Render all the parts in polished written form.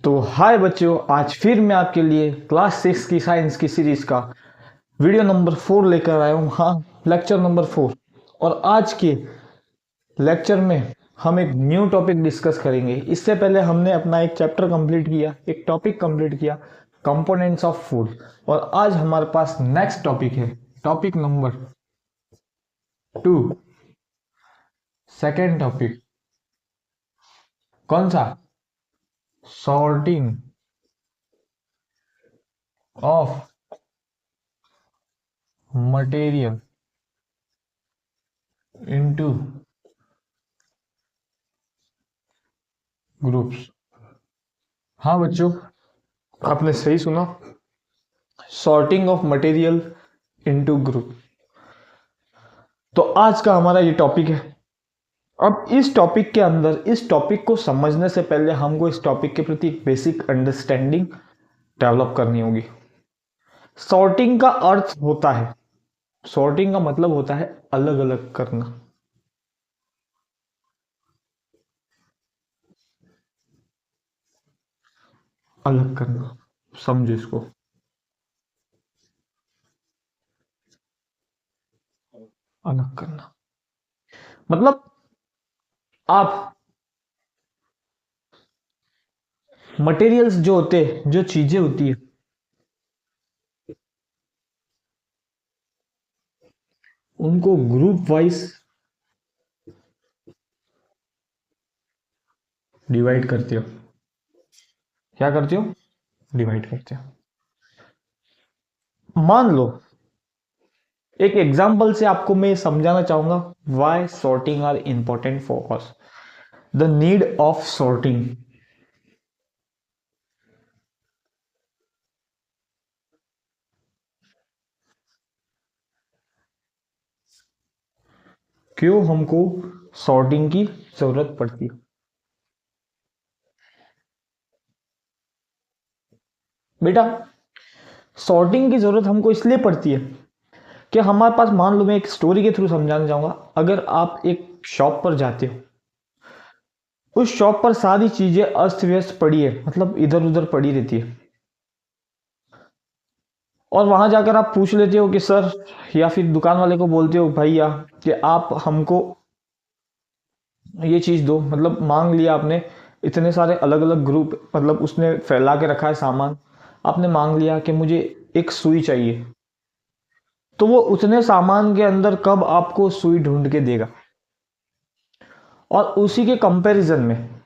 तो हाय बच्चों, आज फिर मैं आपके लिए क्लास 6 की साइंस की सीरीज का वीडियो नंबर 4 लेकर आया हूँ। हाँ, लेक्चर नंबर 4। और आज के लेक्चर में हम एक न्यू टॉपिक डिस्कस करेंगे। इससे पहले हमने अपना एक चैप्टर कंप्लीट किया, एक टॉपिक कंप्लीट किया, कंपोनेंट्स ऑफ फूड। और आज हमारे पास नेक्स्ट टॉपिक है, टॉपिक नंबर 2, सेकेंड टॉपिक। कौन सा? Sorting of material into groups. हाँ बच्चों, आपने सही सुना, sorting of material into group. तो आज का हमारा ये टॉपिक है। अब इस टॉपिक के अंदर, इस टॉपिक को समझने से पहले हमको इस टॉपिक के प्रति एक बेसिक अंडरस्टैंडिंग डेवलप करनी होगी। सॉर्टिंग का अर्थ होता है, सॉर्टिंग का मतलब होता है अलग अलग करना। अलग करना, समझो इसको। अलग करना मतलब आप मटेरियल्स जो होते हैं, जो चीजें होती है, उनको ग्रुप वाइज डिवाइड करते हो। क्या करते हो? डिवाइड करते हो। मान लो, एक एग्जांपल से आपको मैं समझाना चाहूंगा why sorting are important for us, the need of sorting. क्यों हमको सॉर्टिंग की जरूरत पड़ती है? बेटा, सॉर्टिंग की जरूरत हमको इसलिए पड़ती है कि हमारे पास, मान लो मैं एक स्टोरी के थ्रू समझाना चाहूंगा। अगर आप एक शॉप पर जाते हो, उस शॉप पर सारी चीजें अस्त व्यस्त पड़ी है, मतलब इधर उधर पड़ी रहती है, और वहां जाकर आप पूछ लेते हो कि सर, या फिर दुकान वाले को बोलते हो भैया कि आप हमको ये चीज दो, मतलब मांग लिया आपने। इतने सारे अलग अलग ग्रुप, मतलब उसने फैला के रखा है सामान। आपने मांग लिया कि मुझे एक सुई चाहिए, तो वो उतने सामान के अंदर कब आपको सुई ढूंढ के देगा? और उसी के कंपैरिजन में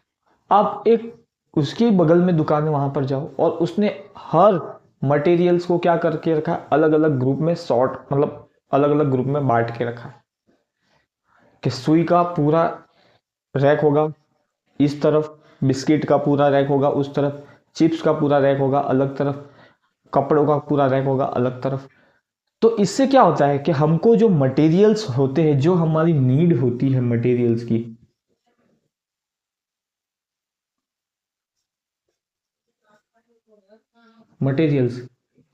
आप एक उसके बगल में दुकान है, वहां पर जाओ, और उसने हर मटेरियल्स को क्या करके रखा है? अलग अलग ग्रुप में सॉर्ट, मतलब अलग अलग ग्रुप में बांट के रखा है कि सुई का पूरा रैक होगा इस तरफ, बिस्किट का पूरा रैक होगा उस तरफ, चिप्स का पूरा रैक होगा अलग तरफ, कपड़ों का पूरा रैक होगा अलग तरफ। तो इससे क्या होता है कि हमको जो मटेरियल्स होते हैं, जो हमारी नीड होती है मटेरियल्स की, materials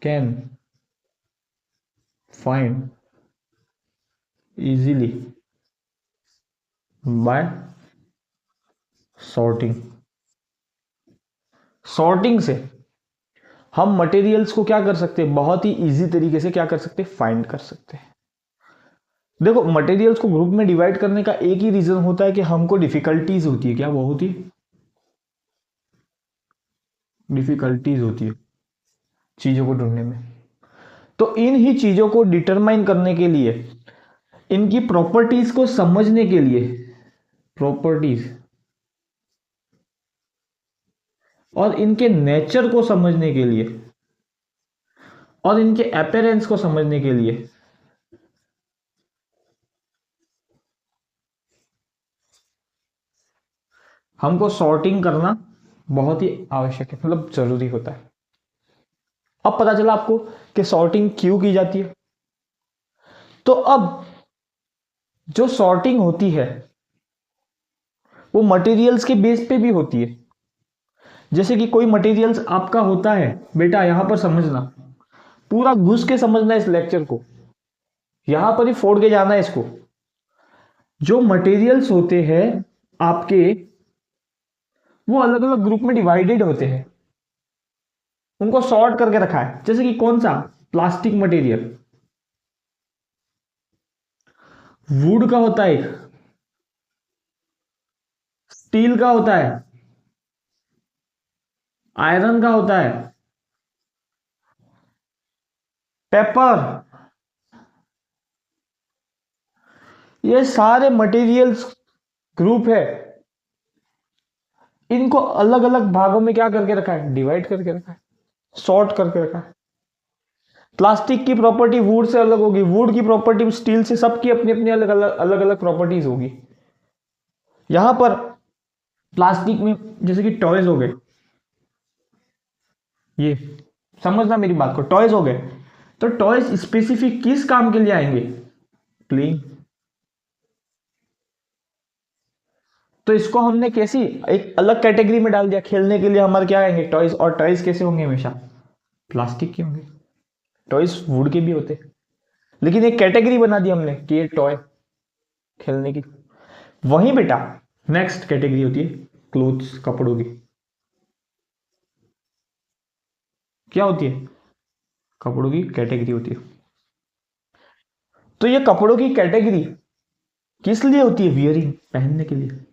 can find easily by sorting. Sorting से हम मटेरियल्स को क्या कर सकते हैं? बहुत ही इजी तरीके से क्या कर सकते हैं? फाइंड कर सकते हैं। देखो, मटेरियल्स को ग्रुप में डिवाइड करने का एक ही रीजन होता है कि हमको डिफिकल्टीज होती है। क्या वो होती है? डिफिकल्टीज होती है चीजों को ढूंढने में। तो इन ही चीजों को डिटरमाइन करने के लिए, इनकी प्रॉपर्टीज को समझने के लिए, प्रॉपर्टीज और इनके नेचर को समझने के लिए, और इनके अपीयरेंस को समझने के लिए, हमको सॉर्टिंग करना बहुत ही आवश्यक है, मतलब जरूरी होता है। अब पता चला आपको कि सॉर्टिंग क्यों की जाती है। तो अब जो सॉर्टिंग होती है वो मटेरियल्स के बेस पे भी होती है। जैसे कि कोई मटेरियल्स आपका होता है, बेटा यहां पर समझना, पूरा घुस के समझना इस लेक्चर को, यहां पर ही फोड़ के जाना है इसको। जो मटेरियल्स होते हैं आपके, वो अलग अलग ग्रुप में डिवाइडेड होते हैं। उनको सॉर्ट करके रखा है। जैसे कि कौन सा, प्लास्टिक मटेरियल, वुड का होता है एक, स्टील का होता है, आयरन का होता है, पेपर, ये सारे मटेरियल्स ग्रुप है। इनको अलग अलग भागों में क्या करके रखा है, डिवाइड करके रखा है, सॉर्ट करके रखा है। प्लास्टिक की प्रॉपर्टी वुड से अलग होगी, वुड की प्रॉपर्टी स्टील से, सबकी अपनी अपनी अलग अलग प्रॉपर्टीज होगी। यहां पर प्लास्टिक में जैसे कि टॉयज हो गए, ये समझना मेरी बात को, टॉयज हो गए, तो टॉयज स्पेसिफिक किस काम के लिए आएंगे, प्लेइंग। तो इसको हमने कैसी एक अलग कैटेगरी में डाल दिया, खेलने के लिए हमारे क्या आएंगे, टॉयज। और टॉयज कैसे होंगे, हमेशा प्लास्टिक के होंगे, टॉयज वुड के भी होते, लेकिन एक कैटेगरी बना दी हमने कि ये टॉय खेलने की। वहीं बेटा नेक्स्ट कैटेगरी होती है क्लोथ्स, कपड़ों की। क्या होती है, कपड़ों की कैटेगरी होती है। तो ये कपड़ों की कैटेगरी किस लिए होती है, वियरिंग, पहनने के लिए।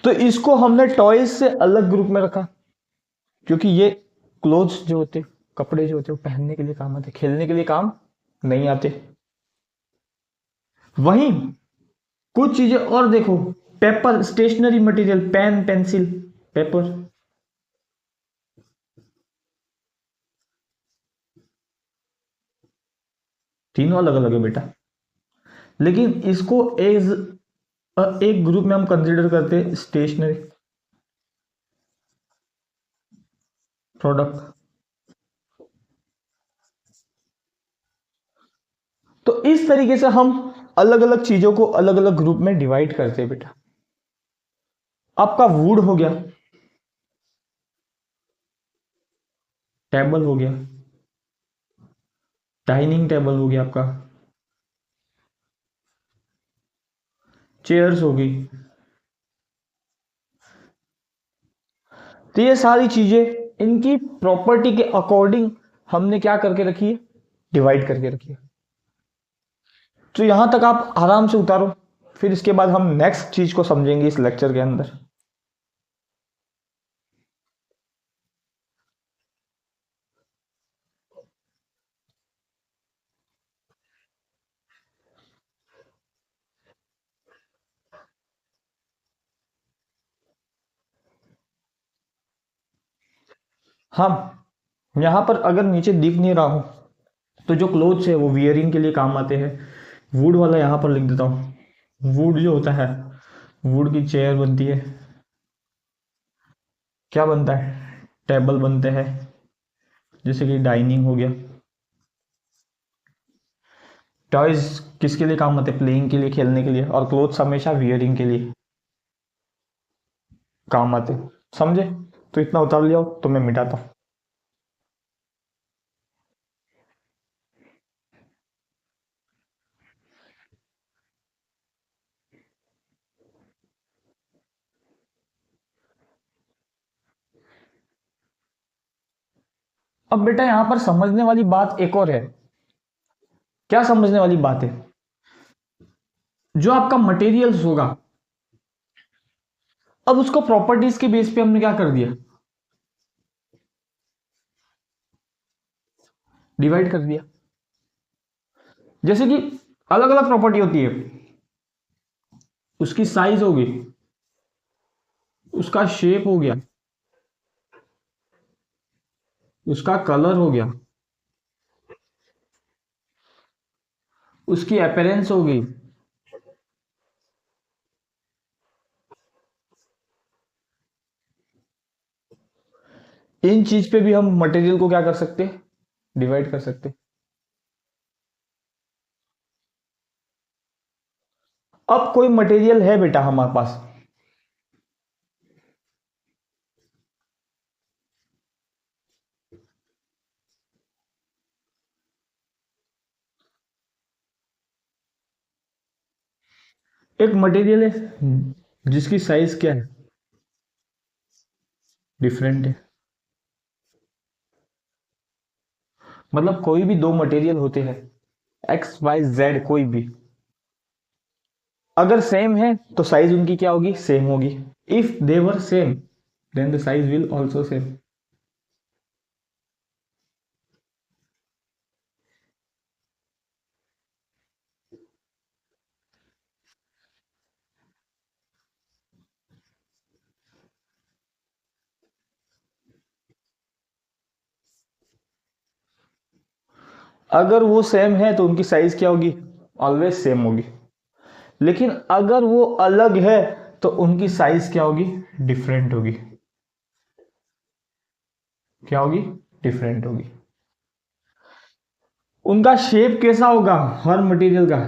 तो इसको हमने टॉयज से अलग ग्रुप में रखा, क्योंकि ये क्लोथ्स जो होते, कपड़े जो होते, वो पहनने के लिए काम आते, खेलने के लिए काम नहीं आते। वहीं कुछ चीजें और देखो, paper, stationery material, pen, pencil, paper, तीनों अलग अलग है बेटा। लेकिन इसको एज एक ग्रुप में हम कंसीडर करते हैं स्टेशनरी प्रोडक्ट। तो इस तरीके से हम अलग अलग चीजों को अलग अलग ग्रुप में डिवाइड करते हैं बेटा। आपका वुड हो गया, टेबल हो गया, डाइनिंग टेबल हो गया आपका, चेयर्स होगी। तो ये सारी चीजें इनकी प्रॉपर्टी के अकॉर्डिंग हमने क्या करके रखी है, डिवाइड करके रखी है। तो यहां तक आप आराम से उतारो, फिर इसके बाद हम नेक्स्ट चीज को समझेंगे इस लेक्चर के अंदर। हम यहां पर अगर नीचे दिख नहीं रहा हूं, तो जो क्लोथ्स है वो वियरिंग के लिए काम आते हैं। वुड वाला यहां पर लिख देता हूं। वुड जो होता है, वुड की चेयर बनती है, क्या बनता है, टेबल बनते हैं, जैसे कि डाइनिंग हो गया। टॉयज किसके लिए काम आते हैं, प्लेइंग के लिए, खेलने के लिए। और क्लोथ्स हमेशा वियरिंग के लिए काम आते, समझे। तो इतना उतार लिया तो मैं मिटाता हूं। अब बेटा यहां पर समझने वाली बात एक और है। क्या समझने वाली बात है, जो आपका मटेरियल्स होगा, अब उसको प्रॉपर्टीज के बेस पे हमने क्या कर दिया, डिवाइड कर दिया। जैसे कि अलग अलग प्रॉपर्टी होती है, उसकी साइज होगी, उसका शेप हो गया, उसका कलर हो गया, उसकी अपेरेंस हो गई। इन चीज पे भी हम मटेरियल को क्या कर सकते हैं, डिवाइड कर सकते हैं। अब कोई मटेरियल है बेटा हमारे पास, एक मटेरियल है जिसकी साइज क्या है, डिफरेंट है। मतलब कोई भी दो मटेरियल होते हैं, एक्स वाई जेड कोई भी, अगर सेम है तो साइज उनकी क्या होगी, सेम होगी। If they were same then the size will also same. अगर वो सेम है तो उनकी साइज क्या होगी, ऑलवेज सेम होगी। लेकिन अगर वो अलग है तो उनकी साइज क्या होगी, डिफरेंट होगी। क्या होगी, डिफरेंट होगी। उनका शेप कैसा होगा, हर मटेरियल का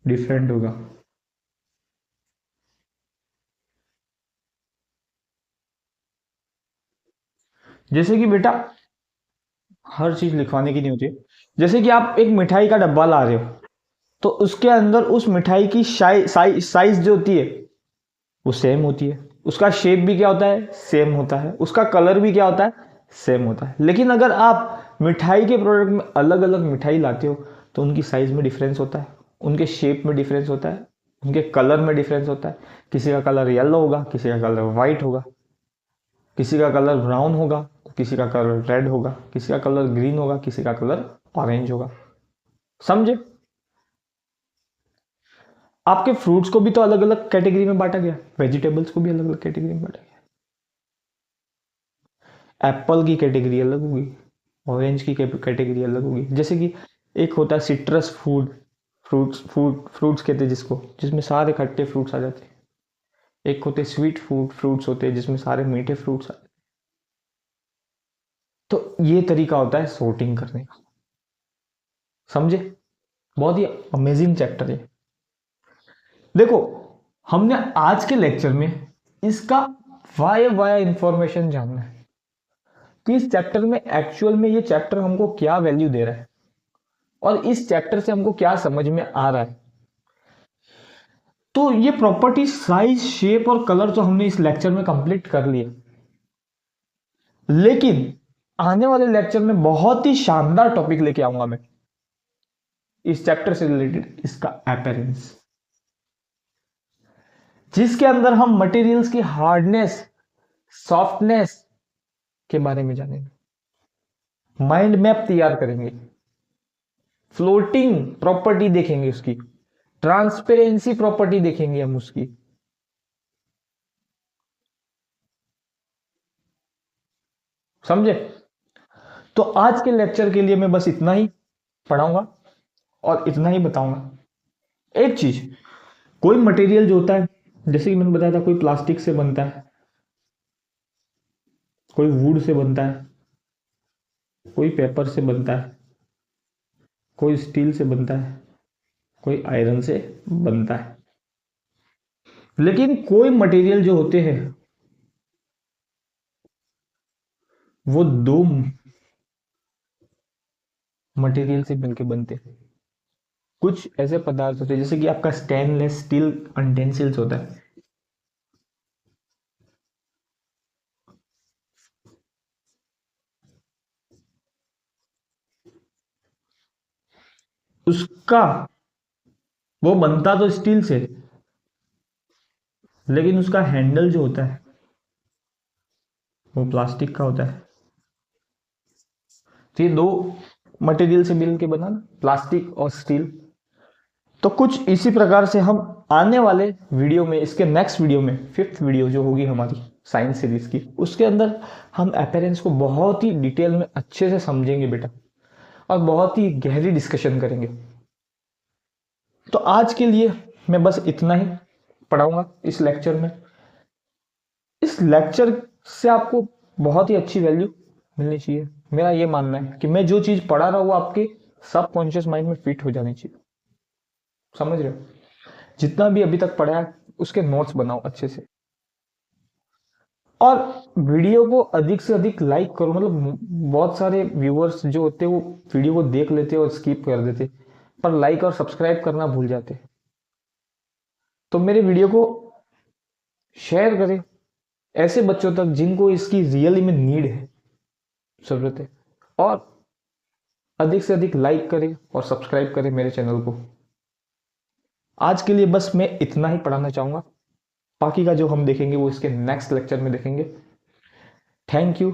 डिफरेंट होगा। जैसे कि बेटा, हर चीज लिखवाने की नहीं होती है। जैसे कि आप एक मिठाई का डब्बा ला रहे हो, तो उसके अंदर उस मिठाई की साइज जो होती है वो सेम होती है। उसका शेप भी क्या होता है, सेम होता है। उसका कलर भी क्या होता है, सेम होता है। लेकिन अगर आप मिठाई के प्रोडक्ट में अलग अलग मिठाई लाते हो तो उनकी साइज में डिफरेंस होता है, उनके शेप में डिफरेंस होता है, उनके कलर में डिफरेंस होता है। किसी का कलर येलो होगा, किसी का कलर वाइट होगा, किसी का कलर ब्राउन होगा, किसी का कलर रेड होगा, किसी का कलर ग्रीन होगा, किसी का कलर ऑरेंज होगा। समझे। आपके फ्रूट्स को भी तो अलग अलग कैटेगरी में बांटा गया, वेजिटेबल्स को भी अलग अलग कैटेगरी में बांटा गया। एप्पल की कैटेगरी अलग होगी, ऑरेंज की कैटेगरी अलग होगी। जैसे कि एक होता है सिट्रस फूड, फ्रूट्स कहते हैं जिसको, जिसमें सारे खट्टे फ्रूट्स आ जाते हैं। एक होते स्वीट फ्रूट्स होते हैं जिसमें सारे मीठे फ्रूट्स आ जाते हैं। तो ये तरीका होता है सोर्टिंग करने का। समझे। बहुत ही अमेजिंग चैप्टर है। देखो, हमने आज के लेक्चर में इसका वाया वाया इंफॉर्मेशन जानना है कि इस चैप्टर में एक्चुअल में ये चैप्टर हमको क्या वैल्यू दे रहा है और इस चैप्टर से हमको क्या समझ में आ रहा है। तो ये प्रॉपर्टी, साइज, शेप और कलर तो हमने इस लेक्चर में कंप्लीट कर लिए। लेकिन आने वाले लेक्चर में बहुत ही शानदार टॉपिक लेके आऊंगा मैं इस चैप्टर से रिलेटेड, इसका अपीयरेंस, जिसके अंदर हम मटेरियल्स की हार्डनेस, सॉफ्टनेस के बारे में जानेंगे, माइंड मैप तैयार करेंगे, फ्लोटिंग प्रॉपर्टी देखेंगे उसकी, ट्रांसपेरेंसी प्रॉपर्टी देखेंगे हम उसकी। समझे। तो आज के लेक्चर के लिए मैं बस इतना ही पढ़ाऊंगा और इतना ही बताऊंगा। एक चीज, कोई मटेरियल जो होता है, जैसे कि मैंने बताया था, कोई प्लास्टिक से बनता है, कोई वुड से बनता है, कोई पेपर से बनता है, कोई स्टील से बनता है, कोई आयरन से बनता है। लेकिन कोई मटेरियल जो होते हैं वो दो मटेरियल से मिलकर बनते हैं। कुछ ऐसे पदार्थ होते हैं जैसे कि आपका स्टेनलेस स्टील यूटेंसिल्स होता है, उसका वो बनता तो स्टील से, लेकिन उसका हैंडल जो होता है वो प्लास्टिक का होता है। तो ये दो मटेरियल से मिल के बना ना, प्लास्टिक और स्टील। तो कुछ इसी प्रकार से हम आने वाले वीडियो में, इसके नेक्स्ट वीडियो में, 5th वीडियो जो होगी हमारी साइंस सीरीज की, उसके अंदर हम अपीयरेंस को बहुत ही डिटेल में अच्छे से समझेंगे बेटा, और बहुत ही गहरी डिस्कशन करेंगे। तो आज के लिए मैं बस इतना ही पढ़ाऊंगा इस लेक्चर में। इस लेक्चर से आपको बहुत ही अच्छी वैल्यू मिलनी चाहिए। मेरा ये मानना है कि मैं जो चीज पढ़ा रहा हूँ वो आपके सबकॉन्शियस माइंड में फिट हो जानी चाहिए। समझ रहे हो। जितना भी अभी तक पढ़ा है उसके नोट्स बनाओ अच्छे से, और वीडियो को अधिक से अधिक लाइक करो। मतलब बहुत सारे व्यूअर्स जो होते हैं वो वीडियो को देख लेते और स्किप कर देते, पर लाइक और सब्सक्राइब करना भूल जाते। तो मेरे वीडियो को शेयर करें ऐसे बच्चों तक जिनको इसकी रियली में नीड है, ज़रूरत है। और अधिक से अधिक लाइक करें और सब्सक्राइब करें मेरे चैनल को। आज के लिए बस मैं इतना ही पढ़ाना चाहूँगा, बाकी का जो हम देखेंगे वो इसके नेक्स्ट लेक्चर में देखेंगे। Thank you.